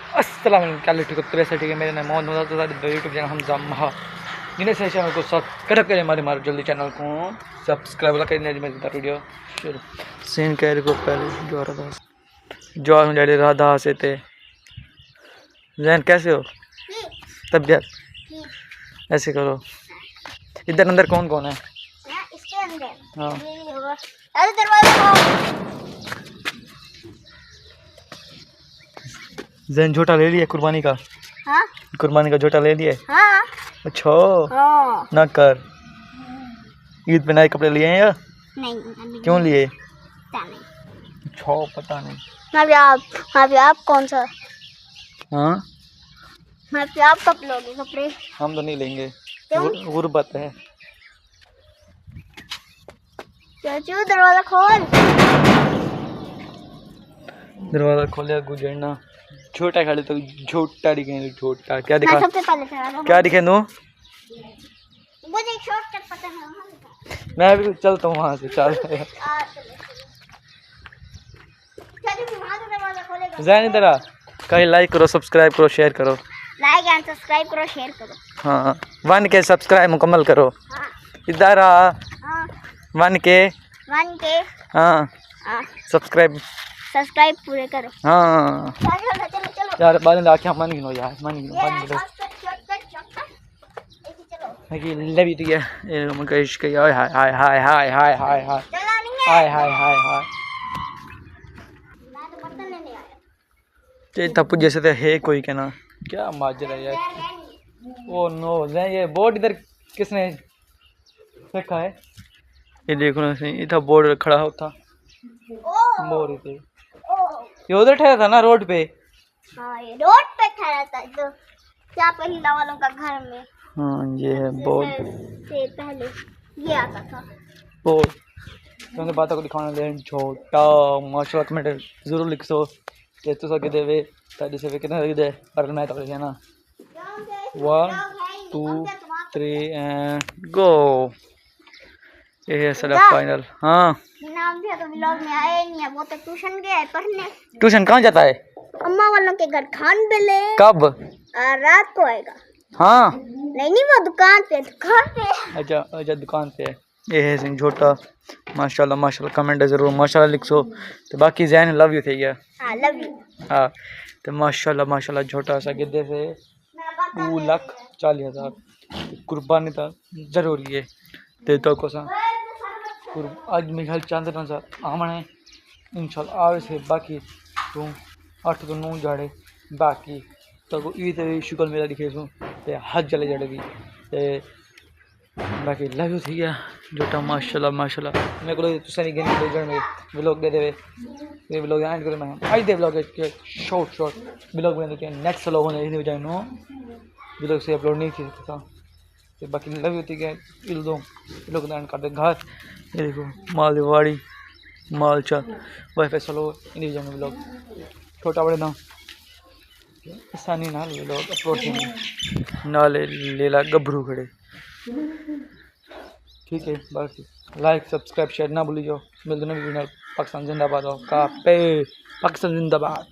अस्सलाम वालेकुम, क्या ठीक हो? वैसे ठीक है। मेरा नाम मोहम्मद यूट्यूब चैनल हम जमा जिन्हें से चैनल को सब्सक्राइब करें, हमारे जल्दी चैनल को सब्सक्राइब करें। मेरी वीडियो शुरू सीन कह को पहले जो डैडी राधा से थे। जैन कैसे हो? तबीयत ऐसे करो। इधर अंदर कौन कौन है? इसके अंदर हाँ अरे दरवाजा जैन झोटा ले लिया कुर्बानी का? हाँ कुर्बानी का झोटा ले लिया? हाँ अच्छा हाँ ना कर। ईद पे नए कपड़े लिए हैं या नहीं? क्यों लिए? पता नहीं। छो पता नहीं। मैं भी आप कौन सा? हाँ मैं भी आप कब लोगे कपड़े? हम तो नहीं लेंगे, क्यों? गुर्बत है। चाचू दरवाजा खोल। दरवाजा खोले गुजरना। छोटा खाली तो छोटा दिखे। छोटा क्या मैं दिखा? सबसे पहले चला क्या दिखे नू? मुझे एक शॉर्टकट पता है। मैं भी चलता हूँ वहाँ से। चल चाचू वहाँ से दरवाजा खोलेगा। जैन इधर आ। कहीं लाइक करो, सब्सक्राइब करो, शेयर करो। लाइक एंड सब्सक्राइब करो, शेयर करो। हाँ 1K सब्सक्राइब मुकम्मल करो। हाँ इधर आ। हाँ 1K 1K हाँ हाँ सब्सक्राइब पूरे करो। हाँ चलो चलो चलो यार बाद में आँखें मन गिनो यार, मन गिनो ये मन गिनो। शॉर्टकट चलो मैं कि लवी ठीक है। ये मुकेश के हाय हाय हाय हाय हाय हाय हाय हाय चला नहीं है। हाय हाय हाय हाय। मैं तो बर्तन लेने आया। ते तप्पू जैसे तो है कोई के ना। क्या माजरा है यार। ओ नो जैन ये बोर्ड इधर किसने रखा है? ये देखो ना सही, इधर बोर्ड खड़ा होता बोर थे। ये उधर ठहरा था ना रोड पे। हाँ ये रोड पे ठहरा था जो क्या पहिला वालों का घर में। हाँ ये है बोर्ड। से पहले ये आता था बोर्ड तुमने बातों को दिखाना दे छोटा माशाल्लाह। कमेंट जरूर लिख सो ये तो सके देवे ताकि से कितना लगे दे पर मैं तो है ना। 1 2 3 एंड गो। ये है सारा फाइनल। हाँ नाम भी तो व्लॉग में आया ही नहीं है। वो तो ट्यूशन गया है पढ़ने। ट्यूशन कहाँ जाता है? अम्मा वालों के घर खान बेले। कब? रात को आएगा। हाँ नहीं वो दुकान पे अच्छा अच्छा दुकान पे है। ये है सिंह छोटा माशाल्लाह माशाल्लाह। कमेंट जरूर माशाल्लाह लिख सो। तो बाकी जैन लव यू थे क्या? हाँ लव यू। हाँ तो माशाल्लाह माशाल्लाह छोटा सा गिद्धे से 2,40,000 कुर्बानी था जरूरी है। ते तो को सा आज मेरे ख्याल चांद ना सा आमने इंशाल्लाह आवे से बाकी तू 8 तो 9 जाड़े बाकी तो ईद शुक्र मेरा दिखे सो ते हज चले जाड़े भी ते बाकी लव यू थी गया जोटा माशाल्लाह माशाल्लाह। मेरे को तुसा नहीं गने ले जण व्लॉग दे देवे ये व्लॉग एंड करे मैं आज दे व्लॉग के शॉर्ट व्लॉग बना के नेक्स्ट व्लॉग होने नहीं जाए नो व्लॉग से अपलोड नहीं किया था। तो बाकी लव यू थी गया इल दो व्लॉग एंड कर दे घर। ये देखो माल दिवाड़ी माल चा वाईफाई चलो नहीं जाने व्लॉग छोटा बड़े ना आसानी ना व्लॉग अपलोड नाले लेला गभरू खड़े। ठीक है बाकी लाइक सब्सक्राइब शेयर ना भूली जाओ। मिलते हैं पाकिस्तान जिंदाबाद हो का पे पाकिस्तान जिंदाबाद।